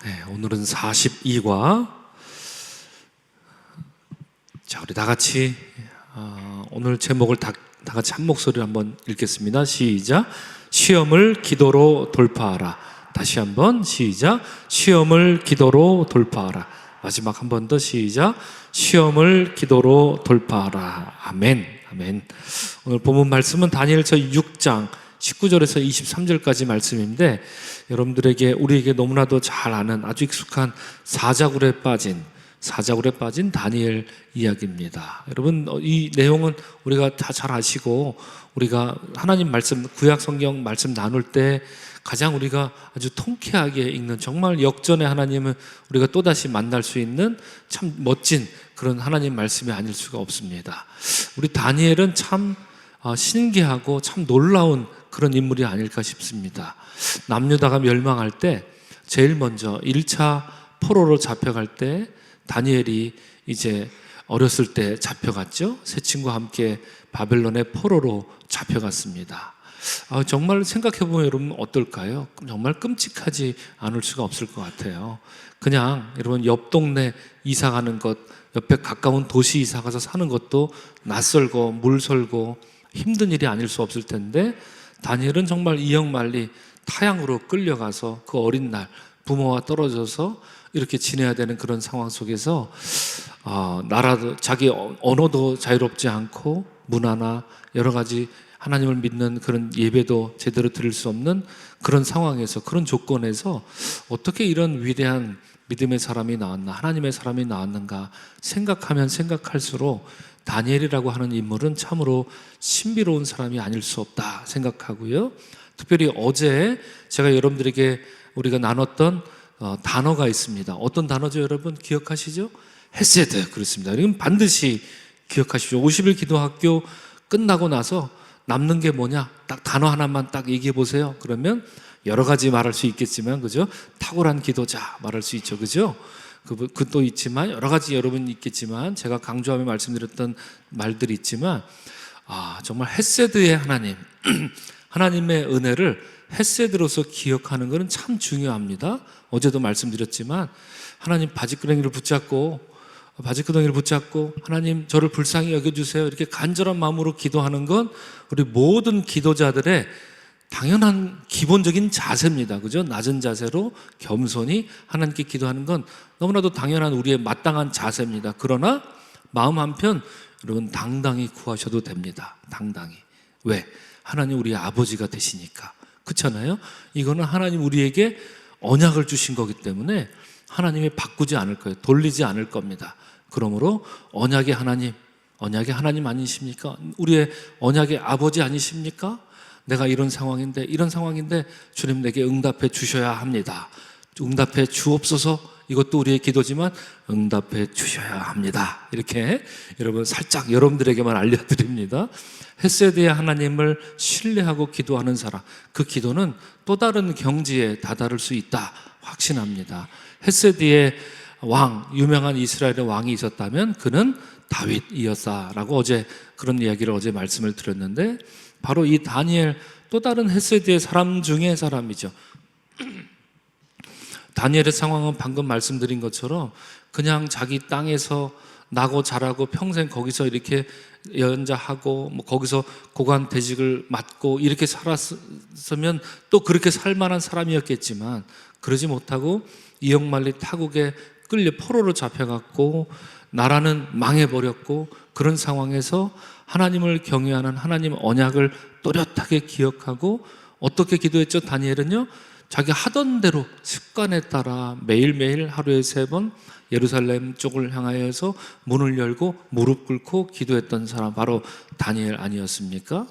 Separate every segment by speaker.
Speaker 1: 네, 오늘은 42과 자, 우리 다 같이 오늘 제목을 다 같이 한 목소리로 한번 읽겠습니다. 시작. 시험을 기도로 돌파하라. 다시 한번 시작. 시험을 기도로 돌파하라. 마지막 한 번 더 시작. 시험을 기도로 돌파하라. 아멘. 아멘. 오늘 본문 말씀은 다니엘서 6장 19절에서 23절까지 말씀인데, 여러분들에게 우리에게 너무나도 잘 아는 아주 익숙한 사자굴에 빠진 다니엘 이야기입니다. 여러분, 이 내용은 우리가 다 잘 아시고, 우리가 하나님 말씀, 구약 성경 말씀 나눌 때 가장 우리가 아주 통쾌하게 읽는, 정말 역전의 하나님을 우리가 또다시 만날 수 있는 참 멋진 그런 하나님 말씀이 아닐 수가 없습니다. 우리 다니엘은 참 신기하고 참 놀라운 그런 인물이 아닐까 싶습니다. 남유다가 멸망할 때 제일 먼저 1차 포로로 잡혀갈 때 다니엘이 이제 어렸을 때 잡혀갔죠. 세 친구와 함께 바벨론의 포로로 잡혀갔습니다. 정말 생각해보면 여러분 어떨까요? 정말 끔찍하지 않을 수가 없을 것 같아요. 그냥 여러분 옆 동네 이사 가는 것, 옆에 가까운 도시 이사 가서 사는 것도 낯설고 물설고 힘든 일이 아닐 수 없을 텐데, 다니엘은 정말 이역만리 타향으로 끌려가서 그 어린 날 부모와 떨어져서 이렇게 지내야 되는 그런 상황 속에서 나라도, 자기 언어도 자유롭지 않고 문화나 여러 가지 하나님을 믿는 그런 예배도 제대로 드릴 수 없는 그런 상황에서, 그런 조건에서 어떻게 이런 위대한 믿음의 사람이 나왔나, 하나님의 사람이 나왔는가 생각하면 생각할수록 다니엘이라고 하는 인물은 참으로 신비로운 사람이 아닐 수 없다 생각하고요. 특별히 어제 제가 여러분들에게 우리가 나눴던 단어가 있습니다. 어떤 단어죠, 여러분? 기억하시죠? 헤세드. 그렇습니다. 이건 반드시 기억하십시오. 50일 기도학교 끝나고 나서 남는 게 뭐냐? 딱 단어 하나만 딱 얘기해 보세요. 그러면 여러 가지 말할 수 있겠지만, 그죠? 탁월한 기도자 말할 수 있죠, 그죠? 그도 있지만 여러 가지 여러분 있겠지만, 제가 강조하며 말씀드렸던 말들이 있지만, 정말 헤세드의 하나님, 하나님의 은혜를 헤세드로서 기억하는 것은 참 중요합니다. 어제도 말씀드렸지만, 하나님 바지끄덩이를 붙잡고 하나님 저를 불쌍히 여겨주세요, 이렇게 간절한 마음으로 기도하는 건 우리 모든 기도자들의 당연한 기본적인 자세입니다. 그죠? 낮은 자세로 겸손히 하나님께 기도하는 건 너무나도 당연한 우리의 마땅한 자세입니다. 그러나 마음 한편 여러분 당당히 구하셔도 됩니다. 당당히. 왜? 하나님 우리의 아버지가 되시니까. 그렇잖아요? 이거는 하나님 우리에게 언약을 주신 거기 때문에 하나님이 바꾸지 않을 거예요. 돌리지 않을 겁니다. 그러므로 언약의 하나님 아니십니까? 우리의 언약의 아버지 아니십니까? 내가 이런 상황인데 주님 내게 응답해 주셔야 합니다. 응답해 주옵소서. 이것도 우리의 기도지만 응답해 주셔야 합니다. 이렇게 여러분 살짝 여러분들에게만 알려드립니다. 헤세드의 하나님을 신뢰하고 기도하는 사람, 그 기도는 또 다른 경지에 다다를 수 있다 확신합니다. 헤세드의 왕, 유명한 이스라엘의 왕이 있었다면 그는 다윗이었다라고 어제 그런 이야기를 어제 말씀을 드렸는데, 바로 이 다니엘 또 다른 헤세드의 사람 중에 사람이죠. 다니엘의 상황은 방금 말씀드린 것처럼 그냥 자기 땅에서 나고 자라고 평생 거기서 이렇게 연자하고 거기서 고관 대직을 맡고 이렇게 살았으면 또 그렇게 살 만한 사람이었겠지만, 그러지 못하고 이역만리 타국에 끌려 포로로 잡혀갔고 나라는 망해버렸고, 그런 상황에서 하나님을 경외하는 하나님 언약을 또렷하게 기억하고 어떻게 기도했죠? 다니엘은요, 자기 하던 대로 습관에 따라 매일매일 하루에 3번 예루살렘 쪽을 향하여서 문을 열고 무릎 꿇고 기도했던 사람, 바로 다니엘 아니었습니까?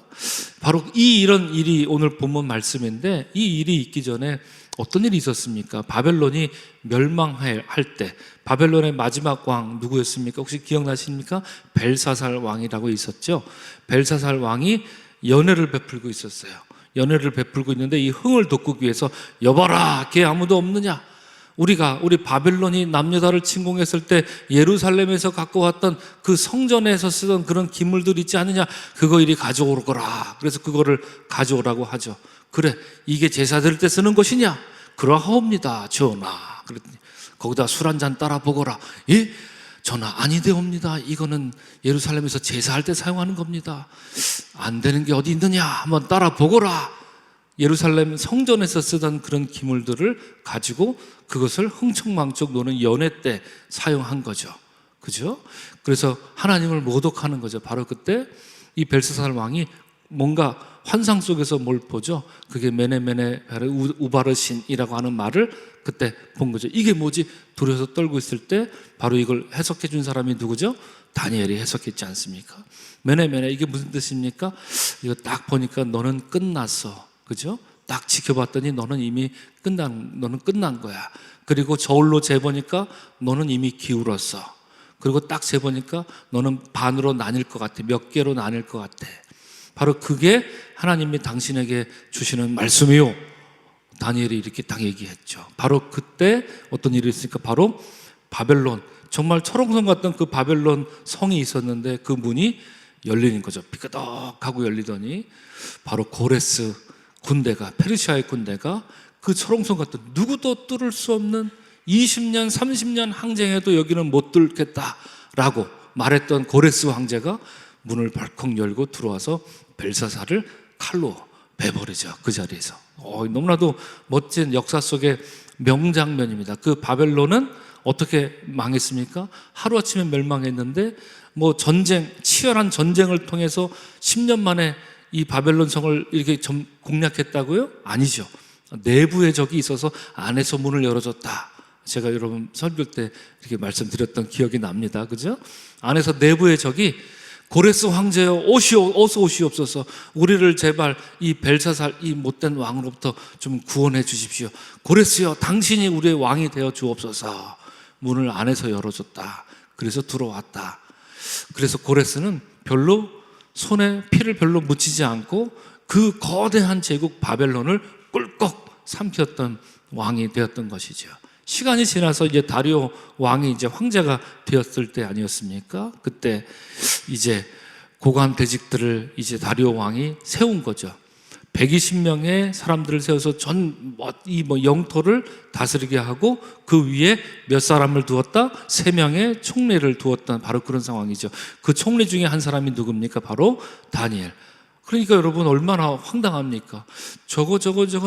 Speaker 1: 바로 이런 일이 오늘 본문 말씀인데, 이 일이 있기 전에 어떤 일이 있었습니까? 바벨론이 멸망할 때 바벨론의 마지막 왕 누구였습니까? 혹시 기억나십니까? 벨사살 왕이라고 있었죠. 벨사살 왕이 연회를 베풀고 있었어요. 연회를 베풀고 있는데 이 흥을 돋구기 위해서, 여봐라, 걔 아무도 없느냐? 우리 바벨론이 남유다를 침공했을 때 예루살렘에서 갖고 왔던 그 성전에서 쓰던 그런 기물들 있지 않느냐? 그거 이리 가져오거라. 그래서 그거를 가져오라고 하죠. 그래, 이게 제사 드릴 때 쓰는 것이냐? 그러하옵니다, 전하. 그랬더니 거기다 술 한 잔 따라 보거라. 예? 전하 아니되옵니다. 이거는 예루살렘에서 제사할 때 사용하는 겁니다. 안 되는 게 어디 있느냐? 한번 따라 보거라. 예루살렘 성전에서 쓰던 그런 기물들을 가지고 그것을 흥청망청 노는 연회 때 사용한 거죠. 그죠? 그래서 하나님을 모독하는 거죠. 바로 그때 이 벨사살 왕이 뭔가 환상 속에서 뭘 보죠? 그게 메네메네 우바르신이라고 하는 말을 그때 본 거죠. 이게 뭐지? 두려워서 떨고 있을 때 바로 이걸 해석해 준 사람이 누구죠? 다니엘이 해석했지 않습니까? 메네메네 이게 무슨 뜻입니까? 이거 딱 보니까 너는 끝났어. 그죠? 딱 지켜봤더니 너는 이미 너는 끝난 거야. 그리고 저울로 재보니까 너는 이미 기울었어. 그리고 딱 재보니까 너는 반으로 나뉠 것 같아. 몇 개로 나뉠 것 같아. 바로 그게 하나님이 당신에게 주시는 말씀이요. 다니엘이 이렇게 딱 얘기했죠. 바로 그때 어떤 일이 있으니까 바로 바벨론, 정말 철옹성 같던 그 바벨론 성이 있었는데 그 문이 열리는 거죠. 삐끄덕하고 열리더니 바로 고레스 군대가, 페르시아의 군대가 그 철옹성 같은 누구도 뚫을 수 없는 20년 30년 항쟁해도 여기는 못 뚫겠다라고 말했던 고레스 황제가 문을 벌컥 열고 들어와서 벨사살을 칼로 베버리죠. 그 자리에서. 너무나도 멋진 역사 속의 명장면입니다. 그 바벨론은 어떻게 망했습니까? 하루아침에 멸망했는데 뭐 치열한 전쟁을 통해서 10년 만에 이 바벨론 성을 이렇게 공략했다고요? 아니죠. 내부의 적이 있어서 안에서 문을 열어줬다. 제가 여러분 설교 때 이렇게 말씀드렸던 기억이 납니다. 그죠? 안에서 내부의 적이 고레스 황제여 어서 오시옵소서. 우리를 제발 이 벨사살 이 못된 왕으로부터 좀 구원해 주십시오. 고레스여 당신이 우리의 왕이 되어 주옵소서. 문을 안에서 열어줬다. 그래서 들어왔다. 그래서 고레스는 별로 손에 피를 별로 묻히지 않고 그 거대한 제국 바벨론을 꿀꺽 삼켰던 왕이 되었던 것이죠. 시간이 지나서 이제 다리오 왕이 이제 황제가 되었을 때 아니었습니까? 그때 이제 고관 대직들을 이제 다리오 왕이 세운 거죠. 120명의 사람들을 세워서 영토를 다스리게 하고 그 위에 몇 사람을 두었다? 3명의 총리를 두었던 바로 그런 상황이죠. 그 총리 중에 한 사람이 누굽니까? 바로 다니엘. 그러니까 여러분 얼마나 황당합니까? 저거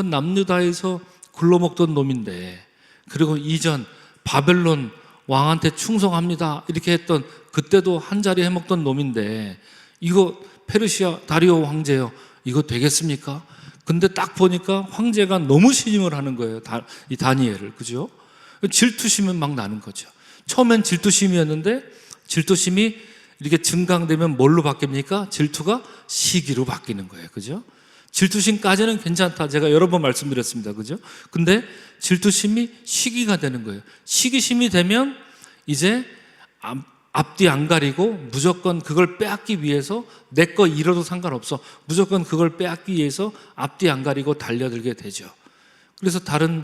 Speaker 1: 남유다에서 굴러먹던 놈인데, 그리고 이전 바벨론 왕한테 충성합니다 이렇게 했던 그때도 한 자리 해먹던 놈인데 이거 페르시아 다리오 황제요, 이거 되겠습니까? 근데 딱 보니까 황제가 너무 신임을 하는 거예요. 이 다니엘을. 그죠? 질투심은 막 나는 거죠. 처음엔 질투심이었는데 질투심이 이렇게 증강되면 뭘로 바뀝니까? 질투가 시기로 바뀌는 거예요. 그죠? 질투심까지는 괜찮다. 제가 여러 번 말씀드렸습니다. 그죠? 근데 질투심이 시기가 되는 거예요. 시기심이 되면 이제 앞뒤 안 가리고 무조건 그걸 빼앗기 위해서 내 거 잃어도 상관없어. 무조건 그걸 빼앗기 위해서 앞뒤 안 가리고 달려들게 되죠. 그래서 다른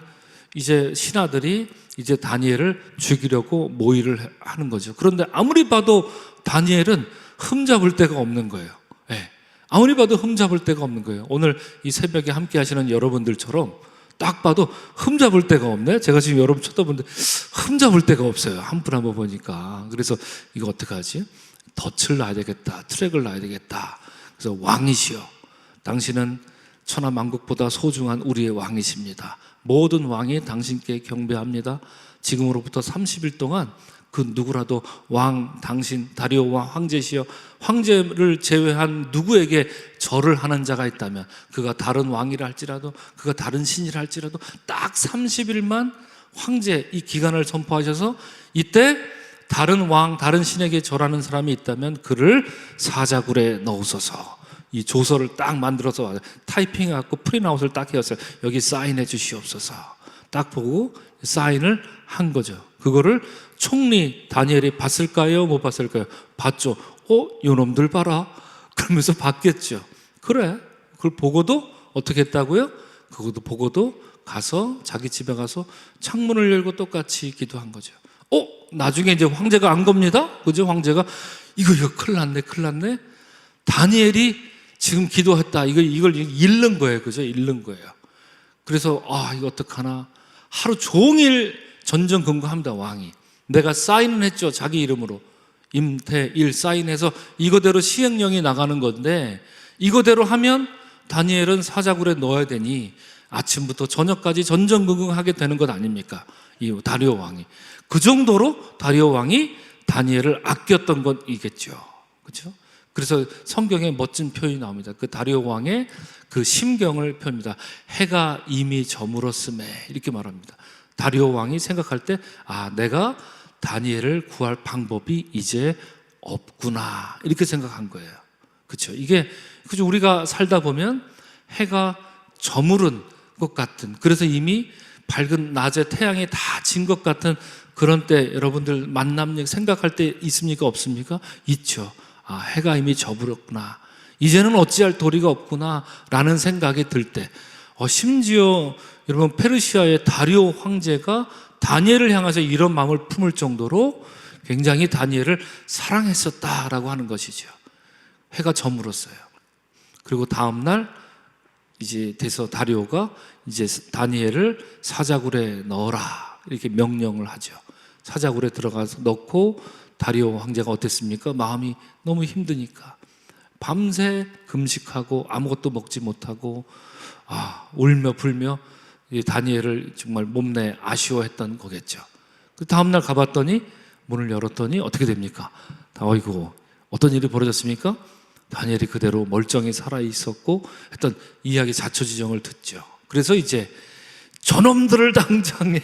Speaker 1: 이제 신하들이 이제 다니엘을 죽이려고 모의를 하는 거죠. 그런데 아무리 봐도 다니엘은 흠잡을 데가 없는 거예요. 네. 아무리 봐도 흠잡을 데가 없는 거예요. 오늘 이 새벽에 함께 하시는 여러분들처럼 딱 봐도 흠잡을 데가 없네. 제가 지금 여러분 쳐다보는데 흠잡을 데가 없어요. 한 분 한 번 보니까. 그래서 이거 어떡하지? 덫을 놔야 되겠다. 트랙을 놔야 되겠다. 그래서 왕이시여, 당신은 천하만국보다 소중한 우리의 왕이십니다. 모든 왕이 당신께 경배합니다. 지금으로부터 30일 동안 그 누구라도 왕, 당신, 다리오 왕, 황제시여, 황제를 제외한 누구에게 절을 하는 자가 있다면, 그가 다른 왕이라 할지라도, 그가 다른 신이라 할지라도 딱 30일만 황제 이 기간을 선포하셔서 이때 다른 왕, 다른 신에게 절하는 사람이 있다면 그를 사자굴에 넣으소서. 이 조서를 딱 만들어서 타이핑해갖고 프린아웃을 딱 해서 여기 사인해 주시옵소서. 딱 보고 사인을 한 거죠. 그거를 총리 다니엘이 봤을까요? 못 봤을까요? 봤죠. 요놈들 봐라. 그러면서 봤겠죠. 그래. 그걸 보고도 어떻게 했다고요? 그것도 보고도 가서 자기 집에 가서 창문을 열고 똑같이 기도한 거죠. 나중에 이제 황제가 안 겁니다. 그죠? 황제가 이거 큰일 났네. 다니엘이 지금 기도했다. 이걸 잃는 거예요. 그죠? 잃는 거예요. 그래서 이거 어떡하나. 하루 종일 전전긍긍합니다. 왕이 내가 사인은 했죠. 자기 이름으로 임태일 사인해서 이거대로 시행령이 나가는 건데 이거대로 하면 다니엘은 사자굴에 넣어야 되니 아침부터 저녁까지 전전긍긍하게 되는 것 아닙니까? 이 다리오 왕이 그 정도로 다리오 왕이 다니엘을 아꼈던 것이겠죠. 그렇죠? 그래서 성경에 멋진 표현이 나옵니다. 그 다리오 왕의 그 심경을 표현합니다. 해가 이미 저물었음에 이렇게 말합니다. 다리오 왕이 생각할 때 내가 다니엘을 구할 방법이 이제 없구나 이렇게 생각한 거예요. 그렇죠? 이게 그죠? 우리가 살다 보면 해가 저무른 것 같은, 그래서 이미 밝은 낮에 태양이 다 진 것 같은 그런 때 여러분들 만남 생각할 때 있습니까? 없습니까? 있죠. 해가 이미 저물었구나, 이제는 어찌할 도리가 없구나 라는 생각이 들 때, 심지어 여러분 페르시아의 다리오 황제가 다니엘을 향해서 이런 마음을 품을 정도로 굉장히 다니엘을 사랑했었다라고 하는 것이죠. 해가 저물었어요. 그리고 다음날 이제 돼서 다리오가 이제 다니엘을 사자굴에 넣어라 이렇게 명령을 하죠. 사자굴에 들어가서 넣고 다리오 황제가 어땠습니까? 마음이 너무 힘드니까 밤새 금식하고 아무것도 먹지 못하고 울며 불며 다니엘을 정말 몸내 아쉬워했던 거겠죠. 그 다음날 가봤더니 문을 열었더니 어떻게 됩니까? 어이구, 어떤 일이 벌어졌습니까? 다니엘이 그대로 멀쩡히 살아있었고 했던 이야기 자초지종을 듣죠. 그래서 이제 저놈들을 당장에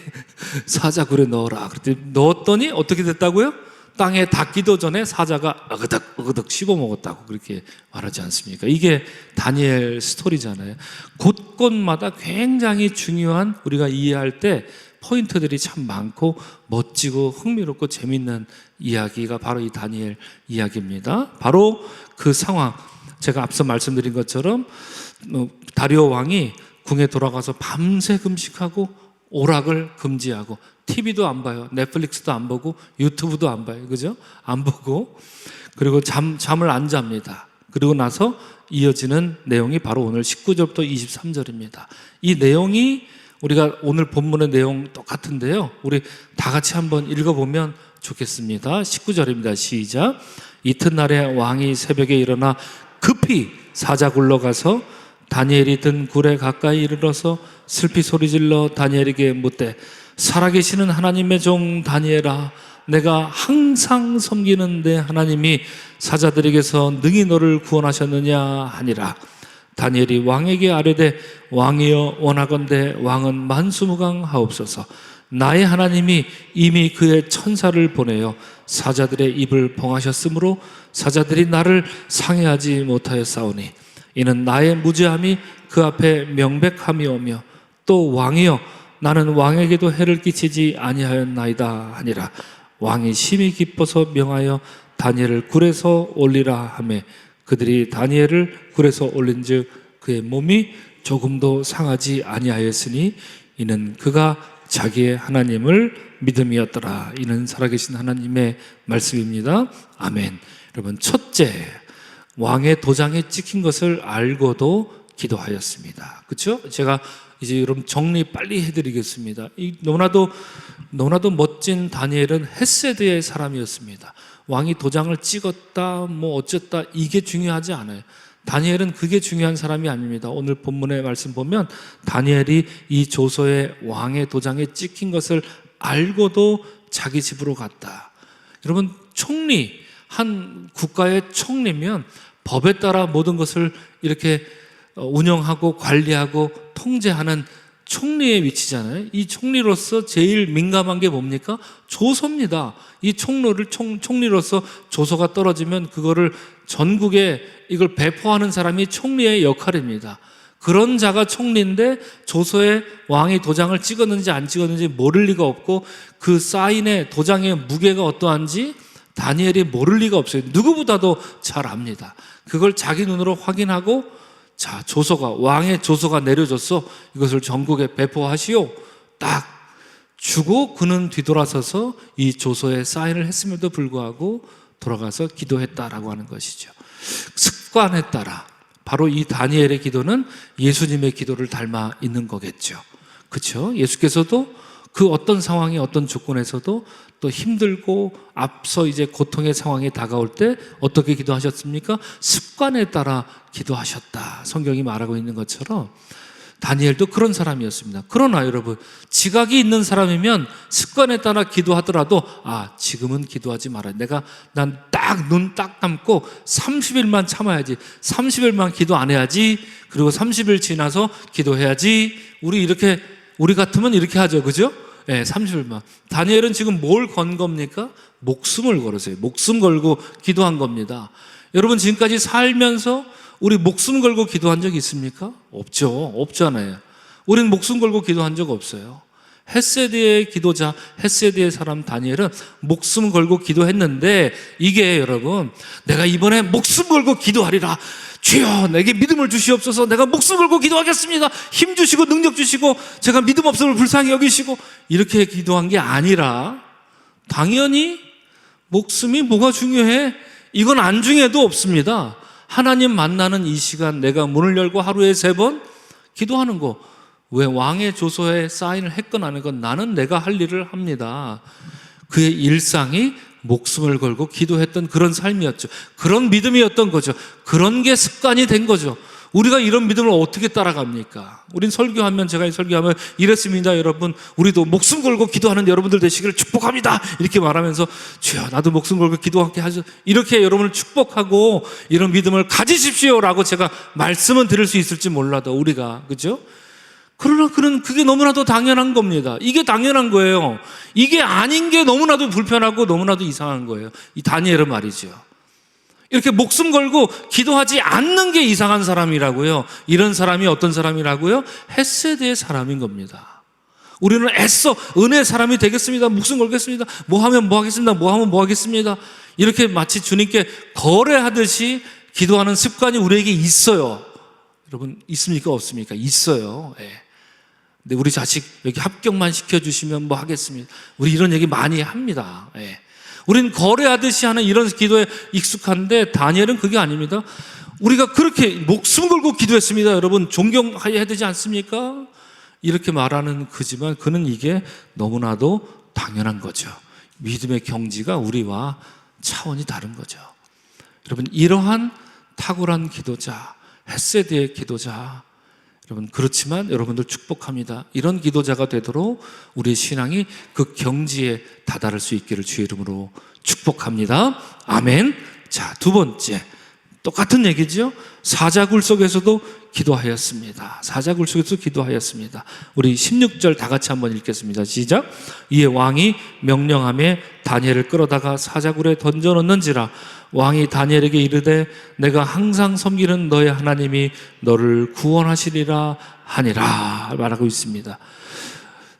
Speaker 1: 사자굴에 넣어라. 그랬더니 넣었더니 어떻게 됐다고요? 땅에 닿기도 전에 사자가 어그덕 씹어먹었다고 그렇게 말하지 않습니까? 이게 다니엘 스토리잖아요. 곳곳마다 굉장히 중요한, 우리가 이해할 때 포인트들이 참 많고 멋지고 흥미롭고 재밌는 이야기가 바로 이 다니엘 이야기입니다. 바로 그 상황, 제가 앞서 말씀드린 것처럼 다리오 왕이 궁에 돌아가서 밤새 금식하고 오락을 금지하고 TV도 안 봐요. 넷플릭스도 안 보고 유튜브도 안 봐요. 그죠? 안 보고, 그리고 잠을 안 잡니다. 그리고 나서 이어지는 내용이 바로 오늘 19절부터 23절입니다. 이 내용이 우리가 오늘 본문의 내용 똑같은데요, 우리 다 같이 한번 읽어보면 좋겠습니다. 19절입니다. 시작. 이튿날에 왕이 새벽에 일어나 급히 사자굴로 가서 다니엘이 든 굴에 가까이 이르러서 슬피 소리질러 다니엘에게 묻되, 살아계시는 하나님의 종 다니엘아, 내가 항상 섬기는 내 하나님이 사자들에게서 능히 너를 구원하셨느냐 하니라. 다니엘이 왕에게 아뢰되, 왕이여 원하건대 왕은 만수무강하옵소서. 나의 하나님이 이미 그의 천사를 보내어 사자들의 입을 봉하셨으므로 사자들이 나를 상해하지 못하였사오니 이는 나의 무죄함이 그 앞에 명백함이오며, 또 왕이여 나는 왕에게도 해를 끼치지 아니하였나이다 하니라. 왕이 심히 기뻐서 명하여 다니엘을 굴에서 올리라 하매 그들이 다니엘을 굴에서 올린즉 그의 몸이 조금도 상하지 아니하였으니 이는 그가 자기의 하나님을 믿음이었더라. 이는 살아계신 하나님의 말씀입니다. 아멘. 여러분, 첫째, 왕의 도장에 찍힌 것을 알고도 기도하였습니다. 그렇죠? 제가 이제 여러분 정리 빨리 해드리겠습니다. 너무나도 멋진 다니엘은 헤세드의 사람이었습니다. 왕이 도장을 찍었다 뭐 어쨌다 이게 중요하지 않아요. 다니엘은 그게 중요한 사람이 아닙니다. 오늘 본문의 말씀 보면 다니엘이 이 조서에 왕의 도장에 찍힌 것을 알고도 자기 집으로 갔다. 여러분, 총리, 한 국가의 총리면 법에 따라 모든 것을 이렇게 운영하고 관리하고 통제하는 총리의 위치잖아요. 이 총리로서 제일 민감한 게 뭡니까? 조서입니다. 이 총리로서 조서가 떨어지면 그거를 전국에 이걸 배포하는 사람이 총리의 역할입니다. 그런 자가 총리인데 조서에 왕이 도장을 찍었는지 안 찍었는지 모를 리가 없고, 그 사인의 도장의 무게가 어떠한지 다니엘이 모를 리가 없어요. 누구보다도 잘 압니다. 그걸 자기 눈으로 확인하고, 자, 왕의 조서가 내려졌어, 이것을 전국에 배포하시오, 딱 주고 그는 뒤돌아서서 이 조서에 사인을 했음에도 불구하고 돌아가서 기도했다라고 하는 것이죠. 습관에 따라 바로 이 다니엘의 기도는 예수님의 기도를 닮아 있는 거겠죠. 그렇죠? 예수께서도 그 어떤 상황이 어떤 조건에서도 또 힘들고 앞서 이제 고통의 상황이 다가올 때 어떻게 기도하셨습니까? 습관에 따라 기도하셨다. 성경이 말하고 있는 것처럼 다니엘도 그런 사람이었습니다. 그러나 여러분, 지각이 있는 사람이면 습관에 따라 기도하더라도 지금은 기도하지 말아야 돼. 난 눈 딱 감고 30일만 참아야지. 30일만 기도 안 해야지. 그리고 30일 지나서 기도해야지. 우리 같으면 이렇게 하죠. 그죠? 네, 30일만. 다니엘은 지금 뭘 건 겁니까? 목숨을 걸었어요. 목숨 걸고 기도한 겁니다. 여러분, 지금까지 살면서 우리 목숨 걸고 기도한 적 있습니까? 없죠. 없잖아요. 우리는 목숨 걸고 기도한 적 없어요. 헷세드의 기도자, 헷세드의 사람 다니엘은 목숨 걸고 기도했는데, 이게 여러분, 내가 이번에 목숨 걸고 기도하리라. 주여, 내게 믿음을 주시옵소서. 내가 목숨 걸고 기도하겠습니다. 힘 주시고 능력 주시고 제가 믿음 없음을 불쌍히 여기시고, 이렇게 기도한 게 아니라, 당연히 목숨이 뭐가 중요해? 이건 안중에도 없습니다. 하나님 만나는 이 시간, 내가 문을 열고 하루에 3번 기도하는 거. 왜? 왕의 조서에 사인을 했건 안 했건 나는 내가 할 일을 합니다. 그의 일상이 목숨을 걸고 기도했던 그런 삶이었죠. 그런 믿음이었던 거죠. 그런 게 습관이 된 거죠. 우리가 이런 믿음을 어떻게 따라갑니까? 우린 제가 설교하면 이랬습니다. 여러분, 우리도 목숨 걸고 기도하는 여러분들 되시기를 축복합니다. 이렇게 말하면서 주여, 나도 목숨 걸고 기도하게 하죠. 이렇게 여러분을 축복하고 이런 믿음을 가지십시오라고 제가 말씀은 드릴 수 있을지 몰라도 우리가, 그죠? 그러나 그게 너무나도 당연한 겁니다. 이게 당연한 거예요. 이게 아닌 게 너무나도 불편하고 너무나도 이상한 거예요. 이 다니엘은 말이죠. 이렇게 목숨 걸고 기도하지 않는 게 이상한 사람이라고요. 이런 사람이 어떤 사람이라고요? 헷세드의 사람인 겁니다. 우리는 애써 은혜의 사람이 되겠습니다. 목숨 걸겠습니다. 뭐 하면 뭐 하겠습니다. 뭐 하면 뭐 하겠습니다. 이렇게 마치 주님께 거래하듯이 기도하는 습관이 우리에게 있어요. 여러분, 있습니까? 없습니까? 있어요. 예. 근데 우리 자식 여기 합격만 시켜주시면 뭐 하겠습니다. 우리 이런 얘기 많이 합니다. 예. 우린 거래하듯이 하는 이런 기도에 익숙한데 다니엘은 그게 아닙니다. 우리가 그렇게 목숨 걸고 기도했습니다. 여러분, 존경해야 되지 않습니까? 이렇게 말하는 그지만 그는 이게 너무나도 당연한 거죠. 믿음의 경지가 우리와 차원이 다른 거죠. 여러분, 이러한 탁월한 기도자, 헷세드의 기도자, 여러분, 그렇지만 여러분들 축복합니다. 이런 기도자가 되도록 우리의 신앙이 그 경지에 다다를 수 있기를 주의 이름으로 축복합니다. 아멘. 자, 2번째, 똑같은 얘기죠. 사자굴 속에서도 기도하였습니다. 사자굴 속에서 기도하였습니다. 우리 16절 다 같이 한번 읽겠습니다. 시작. 이에 왕이 명령하며 다니엘을 끌어다가 사자굴에 던져놓는지라. 왕이 다니엘에게 이르되 내가 항상 섬기는 너의 하나님이 너를 구원하시리라 하니라 말하고 있습니다.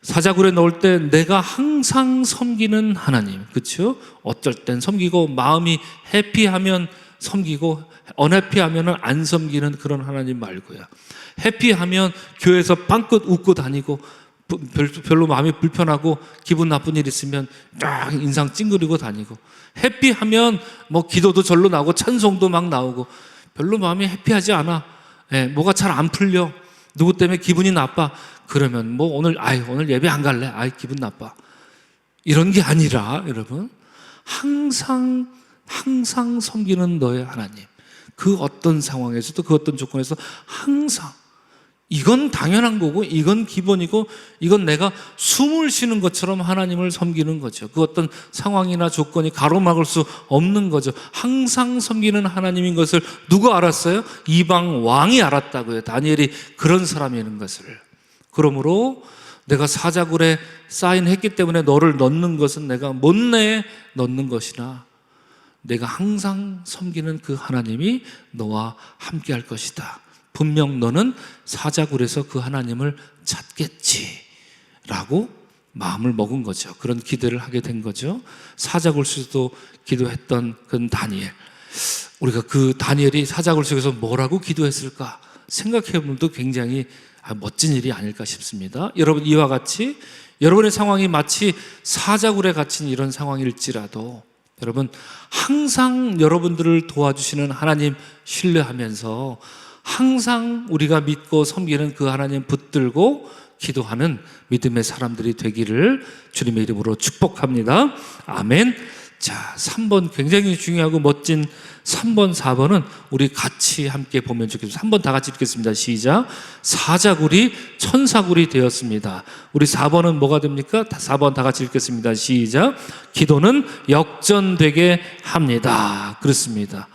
Speaker 1: 사자굴에 넣을 때 내가 항상 섬기는 하나님, 그렇죠? 어떨 땐 섬기고 마음이 해피하면 섬기고 언해피하면 안 섬기는 그런 하나님 말고요. 해피하면 교회에서 빵긋 웃고 다니고 별로 마음이 불편하고 기분 나쁜 일 있으면 쫙 인상 찡그리고 다니고, 해피하면 뭐 기도도 절로 나오고 찬송도 막 나오고, 별로 마음이 해피하지 않아. 뭐가 잘 안 풀려. 누구 때문에 기분이 나빠. 그러면 뭐 오늘 예배 안 갈래. 기분 나빠. 이런 게 아니라 여러분, 항상 섬기는 너의 하나님. 그 어떤 상황에서도 그 어떤 조건에서 항상, 이건 당연한 거고 이건 기본이고 이건 내가 숨을 쉬는 것처럼 하나님을 섬기는 거죠. 그 어떤 상황이나 조건이 가로막을 수 없는 거죠. 항상 섬기는 하나님인 것을 누가 알았어요? 이방 왕이 알았다고요. 다니엘이 그런 사람이라는 것을. 그러므로 내가 사자굴에 사인했기 때문에 너를 넣는 것은 내가 못내에 넣는 것이나 내가 항상 섬기는 그 하나님이 너와 함께 할 것이다. 분명 너는 사자굴에서 그 하나님을 찾겠지라고 마음을 먹은 거죠. 그런 기대를 하게 된 거죠. 사자굴 속에서도 기도했던 그 다니엘. 우리가 그 다니엘이 사자굴 속에서 뭐라고 기도했을까 생각해보면 또 굉장히 멋진 일이 아닐까 싶습니다. 여러분, 이와 같이 여러분의 상황이 마치 사자굴에 갇힌 이런 상황일지라도 여러분, 항상 여러분들을 도와주시는 하나님 신뢰하면서 항상 우리가 믿고 섬기는 그 하나님 붙들고 기도하는 믿음의 사람들이 되기를 주님의 이름으로 축복합니다. 아멘. 자, 3번 굉장히 중요하고 멋진 3번, 4번은 우리 같이 함께 보면 좋겠습니다. 3번 다 같이 읽겠습니다. 시작. 사자굴이 천사굴이 되었습니다. 우리 4번은 뭐가 됩니까? 4번 다 같이 읽겠습니다. 시작. 기도는 역전되게 합니다. 그렇습니다.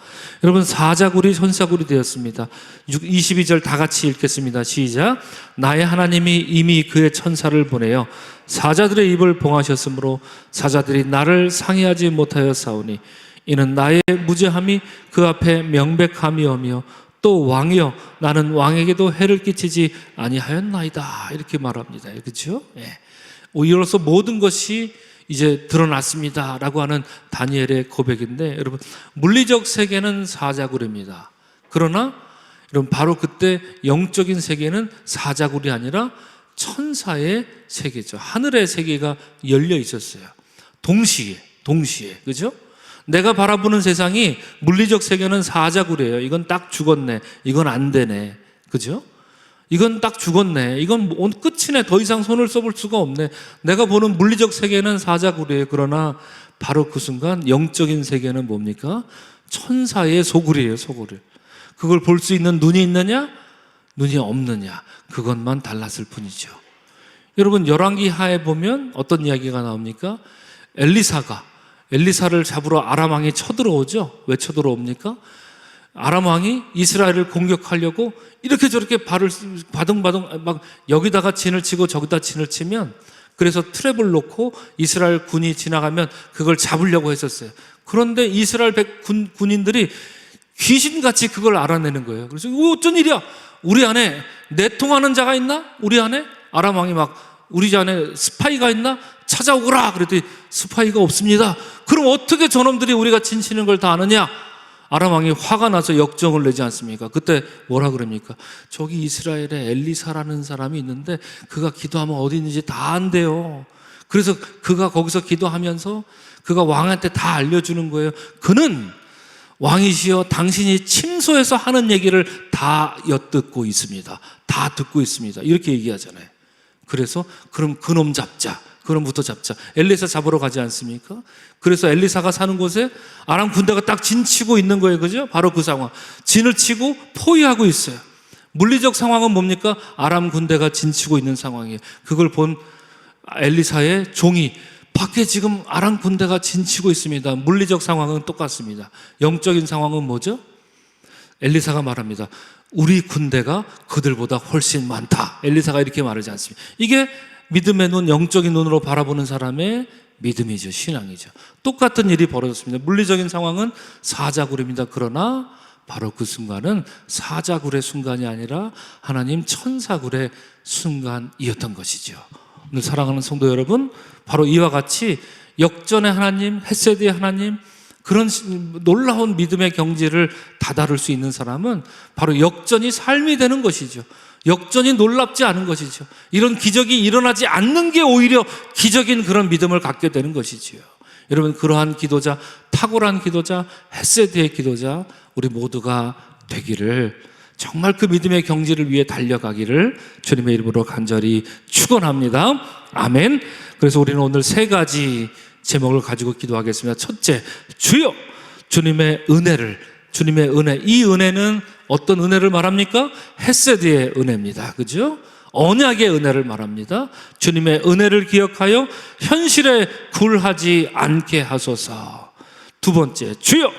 Speaker 1: 여러분, 사자굴이 천사굴이 되었습니다. 22절 다 같이 읽겠습니다. 시작. 나의 하나님이 이미 그의 천사를 보내어 사자들의 입을 봉하셨으므로 사자들이 나를 상해하지 못하여 싸우니 이는 나의 무죄함이 그 앞에 명백함이오며 또 왕이여 나는 왕에게도 해를 끼치지 아니하였나이다. 이렇게 말합니다. 그렇죠? 예. 이로써 모든 것이 이제 드러났습니다 라고 하는 다니엘의 고백인데, 여러분, 물리적 세계는 사자굴입니다. 그러나 여러분, 바로 그때 영적인 세계는 사자굴이 아니라 천사의 세계죠. 하늘의 세계가 열려 있었어요. 동시에, 그죠? 내가 바라보는 세상이 물리적 세계는 사자굴이에요. 이건 딱 죽었네. 이건 안 되네. 그죠? 이건 딱 죽었네. 이건 끝이네. 더 이상 손을 써볼 수가 없네. 내가 보는 물리적 세계는 사자굴이에요. 그러나 바로 그 순간 영적인 세계는 뭡니까? 천사의 소굴이에요. 소굴을. 그걸 볼 수 있는 눈이 있느냐? 눈이 없느냐? 그것만 달랐을 뿐이죠. 여러분, 열왕기 하에 보면 어떤 이야기가 나옵니까? 엘리사를 잡으러 아람 왕이 쳐들어오죠. 왜 쳐들어옵니까? 아람 왕이 이스라엘을 공격하려고 이렇게 저렇게 발을 바둥바둥 막 여기다가 진을 치고 저기다 진을 치면, 그래서 트랩을 놓고 이스라엘 군이 지나가면 그걸 잡으려고 했었어요. 그런데 이스라엘 군인들이 귀신같이 그걸 알아내는 거예요. 그래서 어쩐 일이야? 우리 안에 내통하는 자가 있나? 우리 안에? 아람 왕이 막 우리 안에 스파이가 있나? 찾아오거라. 그랬더니 스파이가 없습니다. 그럼 어떻게 저놈들이 우리가 진치는 걸 다 아느냐? 아람 왕이 화가 나서 역정을 내지 않습니까? 그때 뭐라 그럽니까? 저기 이스라엘에 엘리사라는 사람이 있는데 그가 기도하면 어디 있는지 다 안돼요. 그래서 그가 거기서 기도하면서 그가 왕한테 다 알려주는 거예요. 그는 왕이시여 당신이 침소에서 하는 얘기를 다 엿듣고 있습니다. 다 듣고 있습니다. 이렇게 얘기하잖아요. 그래서 그럼 그놈 잡자. 그럼부터 잡자. 엘리사 잡으러 가지 않습니까? 그래서 엘리사가 사는 곳에 아람 군대가 딱 진치고 있는 거예요. 그죠? 바로 그 상황. 진을 치고 포위하고 있어요. 물리적 상황은 뭡니까? 아람 군대가 진치고 있는 상황이에요. 그걸 본 엘리사의 종이 밖에 지금 아람 군대가 진치고 있습니다. 물리적 상황은 똑같습니다. 영적인 상황은 뭐죠? 엘리사가 말합니다. 우리 군대가 그들보다 훨씬 많다. 엘리사가 이렇게 말하지 않습니다. 이게 믿음의 눈, 영적인 눈으로 바라보는 사람의 믿음이죠. 신앙이죠. 똑같은 일이 벌어졌습니다. 물리적인 상황은 사자굴입니다. 그러나 바로 그 순간은 사자굴의 순간이 아니라 하나님 천사굴의 순간이었던 것이죠. 오늘 사랑하는 성도 여러분, 바로 이와 같이 역전의 하나님, 헤세드의 하나님, 그런 놀라운 믿음의 경지를 다다를 수 있는 사람은 바로 역전이 삶이 되는 것이죠. 역전이 놀랍지 않은 것이죠. 이런 기적이 일어나지 않는 게 오히려 기적인 그런 믿음을 갖게 되는 것이지요. 여러분, 그러한 기도자, 탁월한 기도자, 헤세드의 기도자 우리 모두가 되기를, 정말 그 믿음의 경지를 위해 달려가기를 주님의 이름으로 간절히 축원합니다. 아멘. 그래서 우리는 오늘 세 가지 제목을 가지고 기도하겠습니다. 첫째, 주여 주님의 은혜를, 주님의 은혜. 이 은혜는 어떤 은혜를 말합니까? 헤세드의 은혜입니다. 그죠? 언약의 은혜를 말합니다. 주님의 은혜를 기억하여 현실에 굴하지 않게 하소서. 두 번째, 주여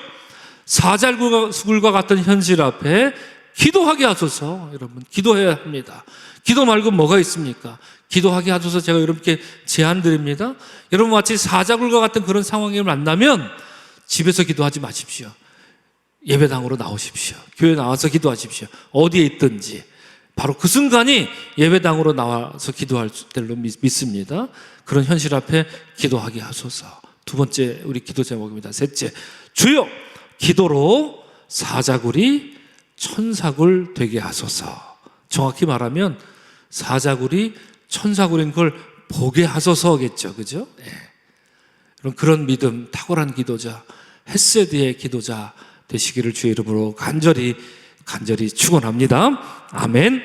Speaker 1: 사자굴과 같은 현실 앞에 기도하게 하소서. 여러분, 기도해야 합니다. 기도 말고 뭐가 있습니까? 기도하게 하소서. 제가 여러분께 제안 드립니다. 여러분, 마치 사자굴과 같은 그런 상황을 만나면 집에서 기도하지 마십시오. 예배당으로 나오십시오. 교회 나와서 기도하십시오. 어디에 있든지 바로 그 순간이 예배당으로 나와서 기도할 때로 믿습니다. 그런 현실 앞에 기도하게 하소서. 두 번째 우리 기도 제목입니다. 셋째, 주여 기도로 사자굴이 천사굴 되게 하소서. 정확히 말하면 사자굴이 천사굴인 걸 보게 하소서겠죠. 그죠? 네. 그런 믿음, 탁월한 기도자, 헤세드의 기도자 되시기를 주의 이름으로 간절히 축원합니다. 아멘.